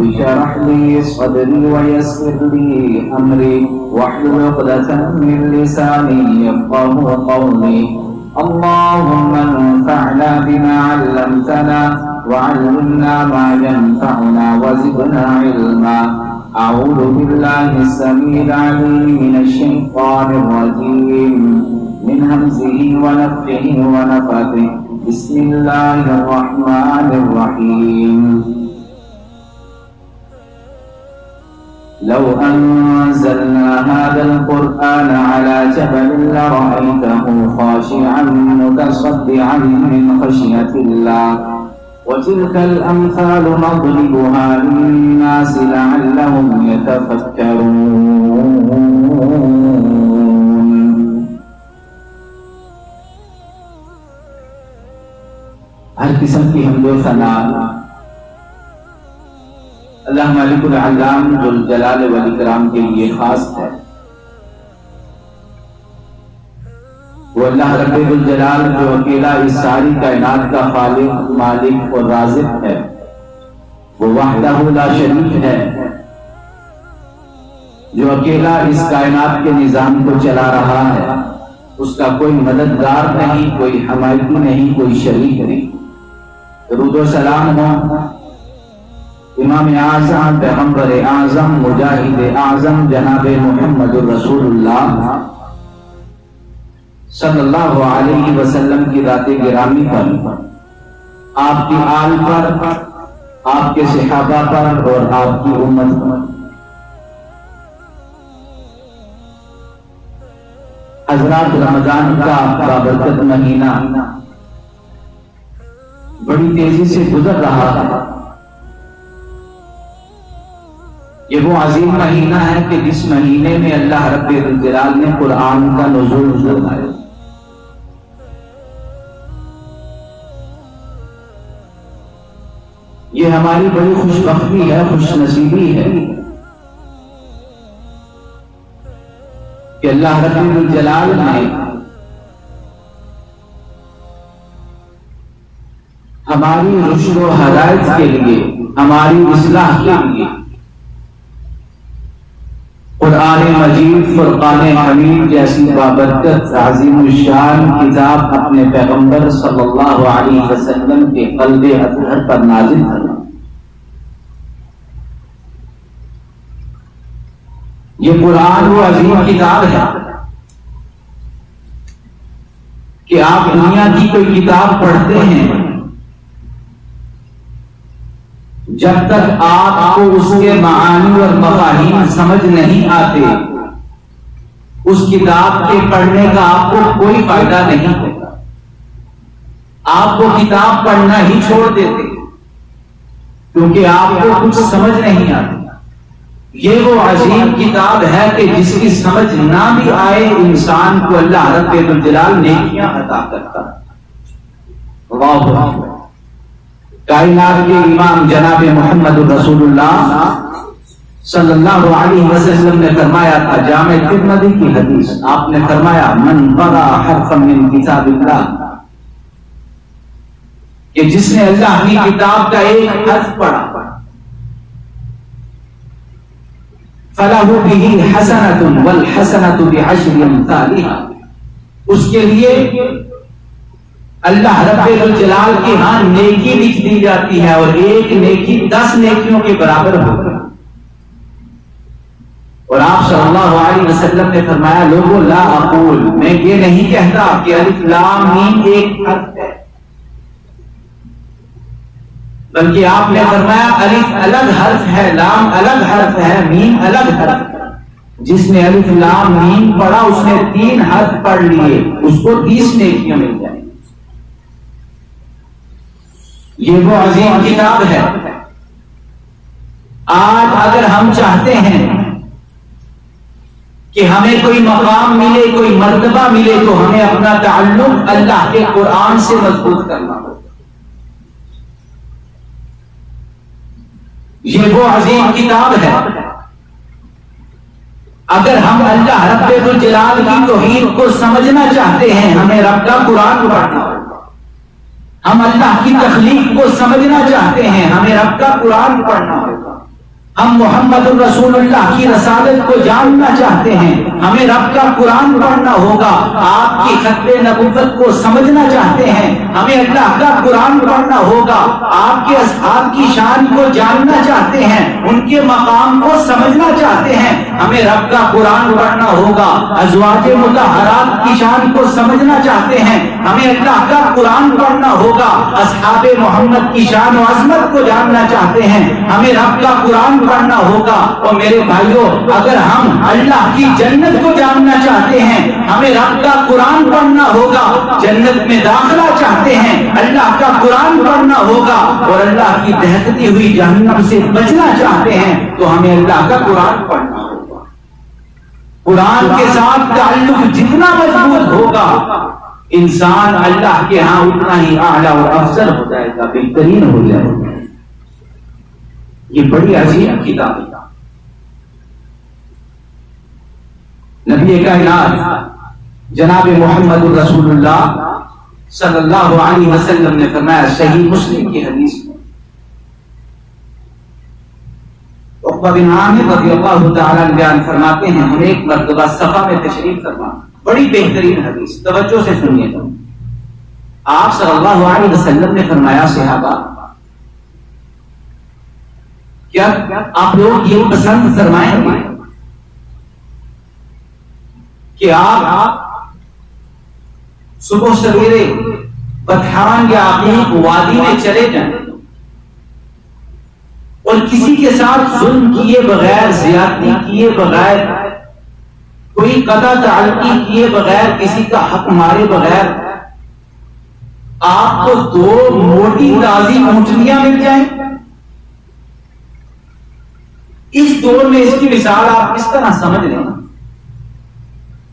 اشرح لي صدري ويسر لي أمري واحلل عقدة من لساني يفقهوا قولي. اللهم انفعنا بما علمتنا وعلمنا ما ينفعنا وزدنا علما. أعوذ بالله السميع العليم من الشيطان الرجيم من همزه ونفخه ونفثه. بسم الله الرحمن الرحيم. لو أنزلنا هذا القرآن على جبل لرأيته خاشعا متصدعا من خشية الله وتلك الأمثال نضربها للناس لعلهم يتفكرون. ہر قسم کی حمد و ثنا اللہ مالک العلام ذوالجلال والاکرام کے لیے خاص ہے. وہ اللہ رب الجلال جو اکیلا اس ساری کائنات کا خالق، مالک اور رازق ہے. وہ وحدہ لا شریک ہے جو اکیلا اس کائنات کے نظام کو چلا رہا ہے. اس کا کوئی مددگار نہیں، کوئی حمایتی نہیں، کوئی شریک نہیں. درود و سلام ہو امام اعظم، پیغمبر اعظم، مجاہد اعظم جناب محمد الرسول اللہ صلی اللہ علیہ وسلم کی ذات گرامی پر، آپ کی آل پر، آپ کے صحابہ پر اور آپ کی امت پر. حضرات، رمضان کا بابرکت مہینہ بڑی تیزی سے گزر رہا ہے. یہ وہ عظیم مہینہ ہے کہ جس مہینے میں اللہ رب الجلال نے قرآن کا نزول فرمایا. یہ ہماری بڑی خوش بختی ہے، خوش نصیبی ہے کہ اللہ رب الجلال نے ہماری رشد و ہدایت کے لیے، ہماری اصلاح کے لیے قرآن مجید، فرقان حمید جیسی بابرکت عظیم الشان کتاب اپنے پیغمبر صلی اللہ علیہ وسلم کے قلب اطہر پر نازل کرنا. یہ قرآن وہ عظیم کتاب ہے کہ آپ دنیا کی کوئی کتاب پڑھتے ہیں، جب تک آپ کو اس کے معانی اور مفاہیم سمجھ نہیں آتے، اس کتاب کے پڑھنے کا آپ کو کوئی فائدہ نہیں ہوگا. آپ کو کتاب پڑھنا ہی چھوڑ دیتے کیونکہ آپ کو کچھ سمجھ نہیں آتی. یہ وہ عظیم کتاب ہے کہ جس کی سمجھ نہ بھی آئے انسان کو اللہ رب الجلال نیکیاں عطا کرتا ہے. اللہ اکبر. کائنات کے امام جناب محمد الرسول اللہ صلی اللہ علیہ وسلم نے فرمایا تھا، جامع ترمذی کی حدیث، آپ نے فرمایا من قرأ حرفا من کتاب اللہ، کہ جس نے اللہ کی کتاب کا ایک حرف پڑھا، فلہ بہ حسنۃ والحسنۃ بعشر امثالها، اس کے لیے اللہ رب الجلال کے ہاں نیکی لکھ دی جاتی ہے اور ایک نیکی 10 نیکیوں کے برابر ہوگی. اور آپ صلی اللہ علیہ وسلم نے فرمایا، لوگوں لا اقول، میں یہ نہیں کہتا کہ الف لام میم ایک حرف ہے، بلکہ آپ نے فرمایا الف الگ حرف ہے، لام الگ حرف ہے، میم الگ حرف ہے. جس نے الف لام میم پڑھا اس نے 3 حرف پڑھ لیے، اس کو 30 نیکیاں مل جائیں. یہ وہ عظیم کتاب ہے. آج اگر ہم چاہتے ہیں کہ ہمیں کوئی مقام ملے، کوئی مرتبہ ملے، تو ہمیں اپنا تعلق اللہ کے قرآن سے مضبوط کرنا ہوگا. یہ وہ عظیم کتاب ہے. اگر ہم اللہ رب الجلال کی توحید کو سمجھنا چاہتے ہیں، ہمیں رب کا قرآن پڑھنا ہوگا. ہم اللہ کی تخلیق کو سمجھنا چاہتے ہیں، ہمیں رب کا قرآن پڑھنا ہوگا. ہم محمد الرسول اللہ کی رسالت کو جاننا چاہتے ہیں، ہمیں رب کا قرآن پڑھنا ہوگا، آپ کی ختم نبوت کو سمجھنا چاہتے ہیں، ہمیں اللہ کا قرآن پڑھنا ہوگا، آپ کے اصحاب کی شان کو جاننا چاہتے ہیں، ان کے مقام کو سمجھنا چاہتے ہیں، ہمیں رب کا قرآن پڑھنا ہوگا، ازواج مطہرات کی شان کو سمجھنا چاہتے ہیں، ہمیں اللہ کا قرآن پڑھنا ہوگا، اصحاب محمد کی شان و عظمت کو جاننا چاہتے ہیں، ہمیں رب کا قرآن پڑھنا ہوگا۔ اور میرے بھائیوں، اگر ہم اللہ کی جنت کو جاننا چاہتے ہیں، ہمیں رب کا قرآن پڑھنا ہوگا، جنت میں داخلہ چاہتے ہیں، اللہ کا قرآن پڑھنا ہوگا، اور اللہ کی دہکتی ہوئی جہنم سے بچنا چاہتے ہیں تو ہمیں اللہ کا قرآن پڑھنا ہوگا۔ قرآن کے ساتھ تعلق جتنا مضبوط ہوگا، انسان اللہ کے ہاں اتنا ہی اعلیٰ اور افضل ہو جائے گا، بہترین ہو جائے گا۔ یہ بڑی عظیم کتاب ہے۔ نبی کائنات جناب محمد الرسول اللہ صلی اللہ علیہ وسلم نے فرمایا، صحیح مسلم کی حدیث میں، عقبہ بن عامر رضی اللہ تعالیٰ عنہ بیان فرماتے ہیں، ہم ایک مرتبہ صفا میں تشریف فرما، بڑی بہترین حدیث، توجہ سے سنیے گا۔ آپ صلی اللہ علیہ وسلم نے فرمایا، صحابہ کیا آپ لوگ یہ پسند فرمائیں گے کہ آپ صبح سویرے بطحان یا عقیق وادی میں چلے جائیں اور کسی کے ساتھ ظلم کیے بغیر، زیادتی کیے بغیر، کوئی قطع تعلقی کیے بغیر، کسی کا حق مارے بغیر آپ کو 2 موٹی تازی اونٹنیاں مل جائیں؟ اس دور میں اس کی مثال آپ کس طرح سمجھ لیں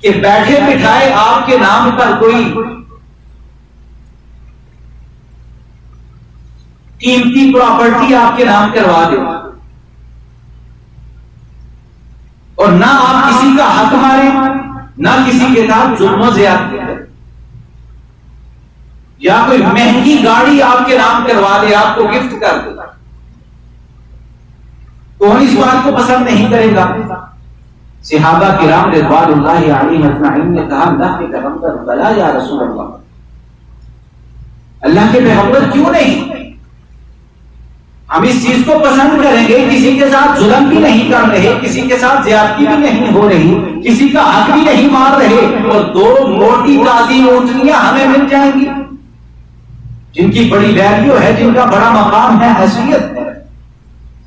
کہ بیٹھے بٹھائے آپ کے نام پر کوئی قیمتی پراپرٹی آپ کے نام کروا دے اور نہ آپ کسی کا حق مارے، نہ کسی کے ساتھ ظلم و زیادتی کرے، یا کوئی مہنگی گاڑی آپ کے نام کروا دے، آپ کو گفٹ کر دے، کون اس بات کو پسند نہیں کرے گا؟ صحابہ کرام رضوان اللہ علیہم اجمعین نے کہا، اللہ کے پیغمبر بلا یا رسول اللہ، اللہ کے پیغمبر کیوں نہیں؟ ہم اس چیز کو پسند کریں گے، کسی کے ساتھ ظلم بھی نہیں کر رہے، کسی کے ساتھ زیادتی بھی نہیں ہو رہی، کسی کا حق بھی نہیں مار رہے، اور 2 موٹی تازی اونٹنیاں ہمیں مل جائیں گی جن کی بڑی ویلیو ہے، جن کا بڑا مقام ہے، حیثیت ہے۔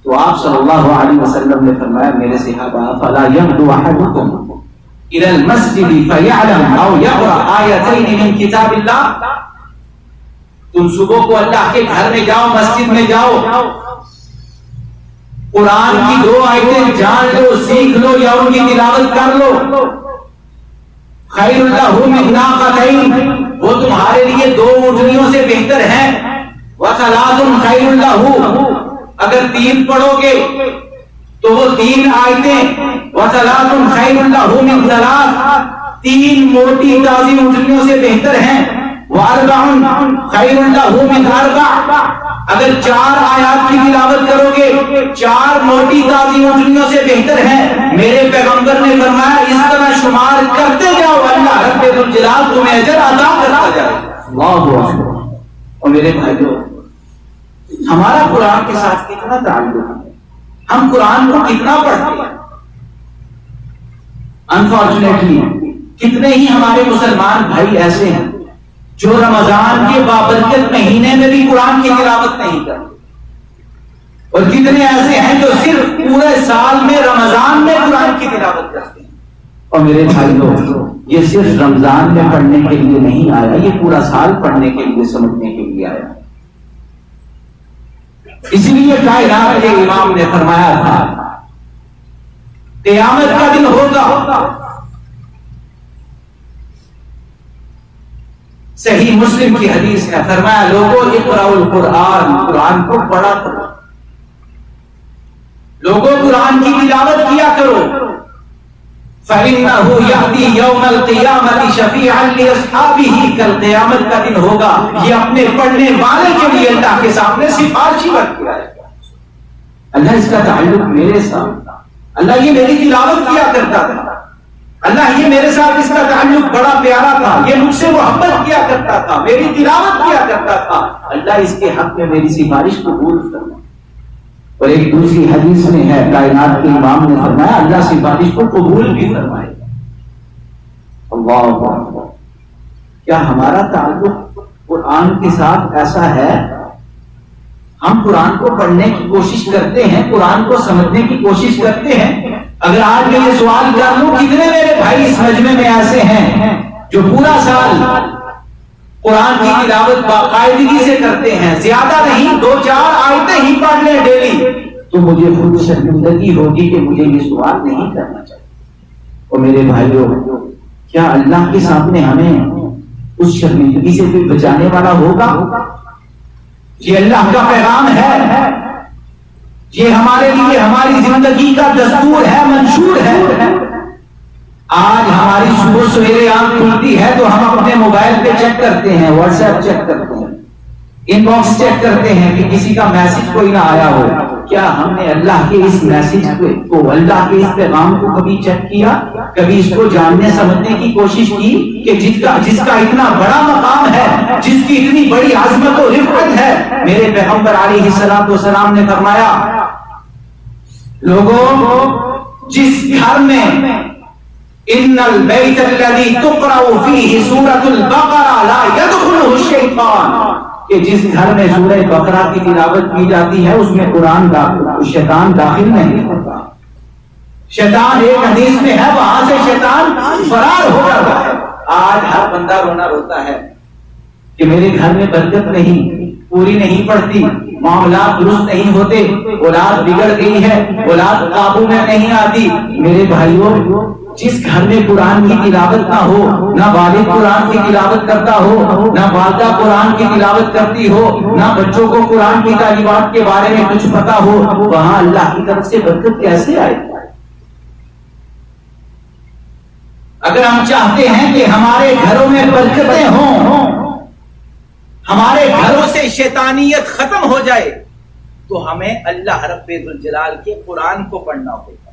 تو آپ صلی اللہ علیہ وسلم نے فرمایا، میرے صحابہ، فلا يغدو احدكم الى المسجد فيعلم او يقرأ آیتين من کتاب اللہ، تم صبح کو اللہ کے گھر میں جاؤ، مسجد میں جاؤ، قرآن کی 2 آیتیں جان لو، سیکھ لو یا ان کی تلاوت کر لو، خیر لہ من ناقتین، وہ تمہارے لیے 2 اونٹنیوں سے بہتر ہیں، وثلاث خیر لہ، اگر 3 پڑھو گے تو وہ 3 آیتیں، وثلاث خیر لہ من ثلاث، 3 موٹی تازی اونٹنیوں سے بہتر ہیں، واربع خیر لہ من اربع، اگر 4 آیات کی تلاوت کرو گے 4 موٹی تازی اونٹنیوں سے بہتر ہیں۔ میرے پیغمبر نے فرمایا، اس طرح شمار کرتے جاؤ، اللہ رب الجلال تمہیں اجر عطا کرتا جائے۔ اللہ اکبر۔ اور میرے بھائیوں، ہمارا قرآن کے ساتھ کتنا تعلق ہے، ہم قرآن کو کتنا پڑھتے ہیں؟ انفارچونیٹلی کتنے ہی ہمارے مسلمان بھائی ایسے ہیں جو رمضان کے بابرکت مہینے میں بھی قرآن کی تلاوت نہیں کرتے، اور کتنے ایسے ہیں جو صرف پورے سال میں رمضان میں قرآن کی تلاوت کرتے ہیں۔ اور میرے بھائیوں، یہ صرف رمضان میں پڑھنے کے لیے نہیں آیا، یہ پورا سال پڑھنے کے لیے، سمجھنے کے لیے آیا۔ اس لیے کائنات کے امام نے فرمایا تھا، قیامت کا دن ہوگا، صحیح مسلم کی حدیث ہے، فرمایا، لوگوں اقرأوا القرآن، قرآن کو پڑھا کرو، لوگوں قرآن کی تلاوت کیا کرو، فَإِنَّهُ يَأْتِي يَوْمَ الْقِيَامَةِ شَفِيعًا لِأَصْحَابِهِ، کل قیامت کا دن ہوگا، یہ اپنے پڑھنے والے کے لیے اللہ کے سامنے سفارشی بن کے آئے گا۔ اللہ اس کا تعلق میرے ساتھ تھا، اللہ یہ میری تلاوت کیا کرتا تھا، اللہ یہ میرے ساتھ اس کا تعلق بڑا پیارا تھا، یہ مجھ سے محبت کیا کرتا تھا، میری تلاوت کیا کرتا تھا، اللہ اس کے حق میں میری سفارش قبول فرما۔ اور ایک دوسری حدیث میں ہے، کائنات کے امام نے فرمایا اللہ سفارش کو قبول بھی فرمائے گا۔ اللہ اکبر! کیا ہمارا تعلق قرآن کے ساتھ ایسا ہے؟ ہم قرآن کو پڑھنے کی کوشش کرتے ہیں، قرآن کو سمجھنے کی کوشش کرتے ہیں۔ اگر آج میں یہ سوال کر لوں کتنے میرے بھائی اس مجمع میں ایسے ہیں جو پورا سال قرآن کی تلاوت باقاعدگی سے کرتے ہیں، زیادہ نہیں 2-4 آیتیں ہی پڑھ لیں ڈیلی، تو مجھے خود شرمندگی ہوگی کہ مجھے یہ سوال نہیں کرنا چاہیے۔ اور میرے بھائیوں، کیا اللہ کے سامنے ہمیں اس شرمندگی سے کوئی بچانے والا ہوگا؟ یہ اللہ کا پیغام ہے، یہ ہمارے لیے ہماری زندگی کا دستور ہے، منشور ہے۔ آج ہماری صبح سویرے آنکھ کھلتی ہے تو ہم اپنے موبائل پہ چیک کرتے ہیں، واٹس ایپ چیک کرتے ہیں، ان باکس چیک کرتے ہیں کہ کسی کا میسج کوئی نہ آیا ہو۔ کیا ہم نے اللہ کے اس میسج کو، اللہ کے اس پیغام کو کبھی چیک کیا؟ کبھی اس کو جاننے سمجھنے کی کوشش کی کہ جس کا اتنا بڑا مقام ہے، جس کی اتنی بڑی عظمت و رفعت ہے؟ میرے پیغمبر علیہ الصلوۃ والسلام نے فرمایا، لوگوں، جس گھر میں ان البیت الذی تقرأ فیہ سورۃ البقرہ لا یدخلہ الشیطان، کہ جس گھر میں سورہ بقرہ کی تلاوت کی جاتی ہے اس میں شیطان داخل نہیں ہوتا۔ شیطان، ایک حدیث میں ہے، وہاں سے شیطان فرار ہو جاتا ہے۔ آج ہر بندہ رونا روتا ہے کہ میرے گھر میں برکت نہیں، پوری نہیں پڑتی، معاملات درست نہیں ہوتے، اولاد بگڑ گئی ہے، اولاد قابو میں نہیں آتی۔ میرے بھائیوں، جس گھر میں قرآن کی تلاوت نہ ہو، نہ والد قرآن کی تلاوت کرتا ہو، نہ والدہ قرآن کی تلاوت کرتی ہو، نہ بچوں کو قرآن کی تعلیمات کے بارے میں کچھ پتا ہو، وہاں اللہ کی طرف سے برکت کیسے آئے؟ اگر ہم چاہتے ہیں کہ ہمارے گھروں میں برکتیں ہوں، ہمارے گھروں سے شیطانیت ختم ہو جائے، تو ہمیں اللہ رب ذوالجلال کے قرآن کو پڑھنا ہوگا،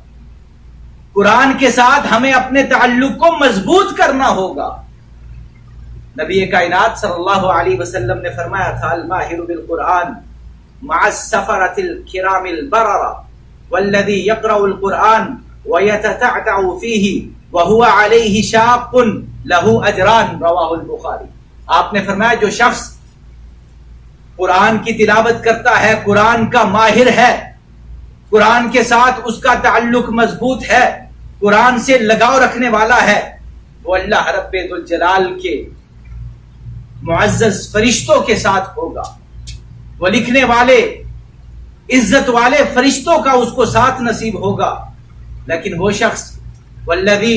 قرآن کے ساتھ ہمیں اپنے تعلق کو مضبوط کرنا ہوگا۔ نبی کائنات صلی اللہ علیہ وسلم نے فرمایا تھا، الماہر بالقرآن مع السفرۃ الکرام البررہ والذی یقرأ القرآن ویتتعتع فیہ وہو علیہ شاق لہ اجران، رواہ البخاری۔ آپ نے فرمایا جو شخص قرآن کی تلاوت کرتا ہے، قرآن کا ماہر ہے، قرآن کے ساتھ اس کا تعلق مضبوط ہے، قرآن سے لگاؤ رکھنے والا ہے، وہ اللہ رب ذوالجلال کے معزز فرشتوں کے ساتھ ہوگا، وہ لکھنے والے عزت والے فرشتوں کا اس کو ساتھ نصیب ہوگا۔ لیکن وہ شخص والذی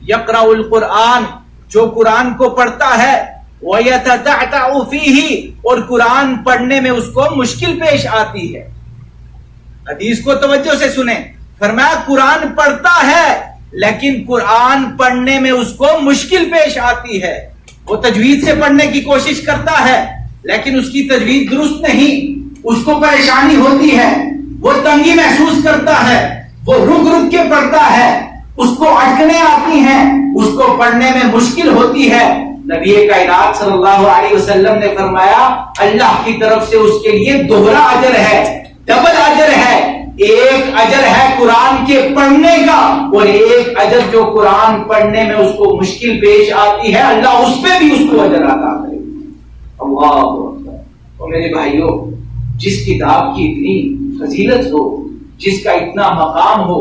یقرأ القرآن، جو قرآن کو پڑھتا ہے، وَيَتَتَعْتَعُ فِيهِ، اور قرآن پڑھنے میں اس کو مشکل پیش آتی ہے۔ حدیث کو توجہ سے سنیں، فرمایا قرآن پڑھتا ہے لیکن قرآن پڑھنے میں اس کو مشکل پیش آتی ہے۔ وہ تجوید سے پڑھنے کی کوشش کرتا ہے لیکن اس کی تجوید درست نہیں، اس کو پریشانی ہوتی ہے، وہ تنگی محسوس کرتا ہے، وہ رک رک کے پڑھتا ہے، اس کو اٹکنے آتی ہیں، اس کو پڑھنے میں مشکل ہوتی ہے۔ نبی کائنات صلی اللہ علیہ وسلم نے فرمایا اللہ کی طرف سے اس کے لیے دوہرا اجر ہے، ڈبل اجر ہے۔ ایک اجر ہے قرآن کے پڑھنے کا، اور ایک اجر جو قرآن پڑھنے میں اس کو مشکل پیش آتی ہے، اللہ اس پہ بھی اس کو اجر عطا کرے۔ اللہ اکبر۔ اور میرے بھائیوں، جس کتاب کی اتنی فضیلت ہو، جس کا اتنا مقام ہو،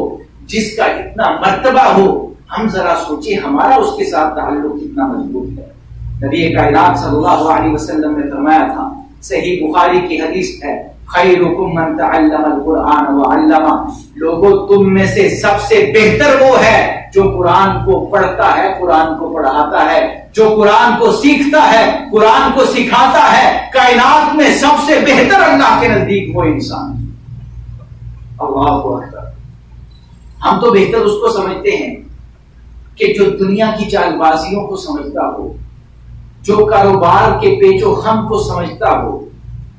جس کا اتنا مرتبہ ہو، ہم ذرا سوچیں ہمارا اس کے ساتھ تعلق کتنا مضبوط ہے۔ نبی کائنات صلی اللہ علیہ وسلم نے فرمایا تھا، صحیح بخاری کی حدیث ہے، خیرکم من تعلم القرآن وعلمہ، لوگوں تم میں سے سب سے بہتر وہ ہے جو قرآن کو پڑھتا ہے، قرآن کو پڑھاتا ہے، جو قرآن کو سیکھتا ہے، قرآن کو سکھاتا ہے۔ کائنات میں سب سے بہتر اللہ کے نزدیک وہ انسان۔ اللہ اکبر۔ ہم تو بہتر اس کو سمجھتے ہیں کہ جو دنیا کی چال بازیوں کو سمجھتا ہو، جو کاروبار کے پیچ و خم کو سمجھتا ہو،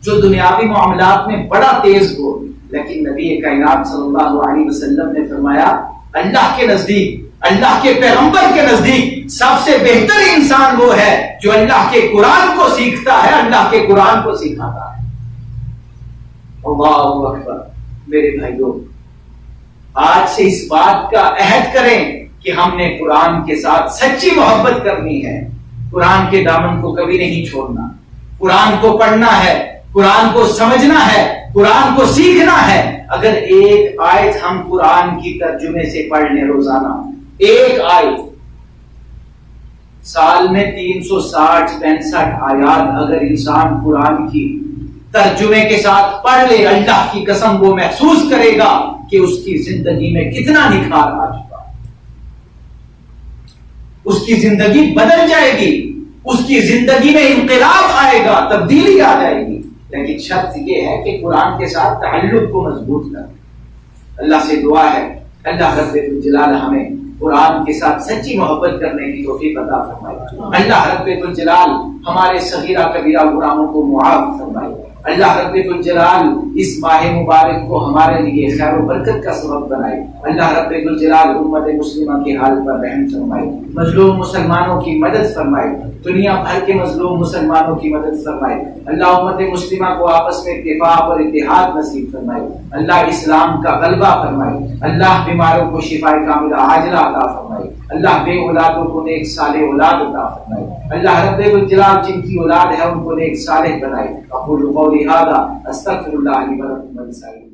جو دنیاوی معاملات میں بڑا تیز ہو، لیکن نبی کائنات صلی اللہ علیہ وسلم نے فرمایا اللہ کے نزدیک، اللہ کے پیغمبر کے نزدیک سب سے بہتر انسان وہ ہے جو اللہ کے قرآن کو سیکھتا ہے، اللہ کے قرآن کو سکھاتا ہے۔ اللہ اکبر۔ میرے بھائیوں، آج سے اس بات کا عہد کریں کہ ہم نے قرآن کے ساتھ سچی محبت کرنی ہے، قرآن کے دامن کو کبھی نہیں چھوڑنا، قرآن کو پڑھنا ہے، قرآن کو سمجھنا ہے، قرآن کو سیکھنا ہے۔ اگر ایک آیت ہم قرآن کی ترجمے سے پڑھ لیں روزانہ، ایک آیت، سال میں 360-65 آیات اگر انسان قرآن کی ترجمے کے ساتھ پڑھ لے، اللہ کی قسم وہ محسوس کرے گا کہ اس کی زندگی میں کتنا نکھار آ چکا ہے، اس کی زندگی بدل جائے گی، اس کی زندگی میں انقلاب آئے گا، تبدیلی آ جائے گی۔ لیکن شرط یہ ہے کہ قرآن کے ساتھ تعلق کو مضبوط کریں۔ اللہ سے دعا ہے اللہ رب الجلال ہمیں قرآن کے ساتھ سچی محبت کرنے کی توفیق عطا فرمائے۔ اللہ رب الجلال ہمارے صغیرہ کبیرہ گناہوں کو معاف فرمائے۔ اللہ رب الجلال اس ماہ مبارک کو ہمارے لیے خیر و برکت کا سبب بنائے۔ اللہ رب الجلال امت مسلمہ کے حال پر رحم فرمائے، مظلوم مسلمانوں کی مدد فرمائے، دنیا بھر کے مظلوم مسلمانوں کی مدد فرمائے۔ اللہ امت مسلمہ کو آپس میں اتفاق اور اتحاد نصیب فرمائے۔ اللہ اسلام کا غلبہ فرمائے۔ اللہ بیماروں کو شفاء کاملہ عاجلہ عطا فرمائے۔ اللہ بے اولادوں کو نیک صالح اولاد عطا فرمائے۔ اللہ رب الجلال جن کی اولاد ہے ان کو نیک صالح بنائے۔ اقول قولی ھذا استغفر اللہ لی ولکم ولسائر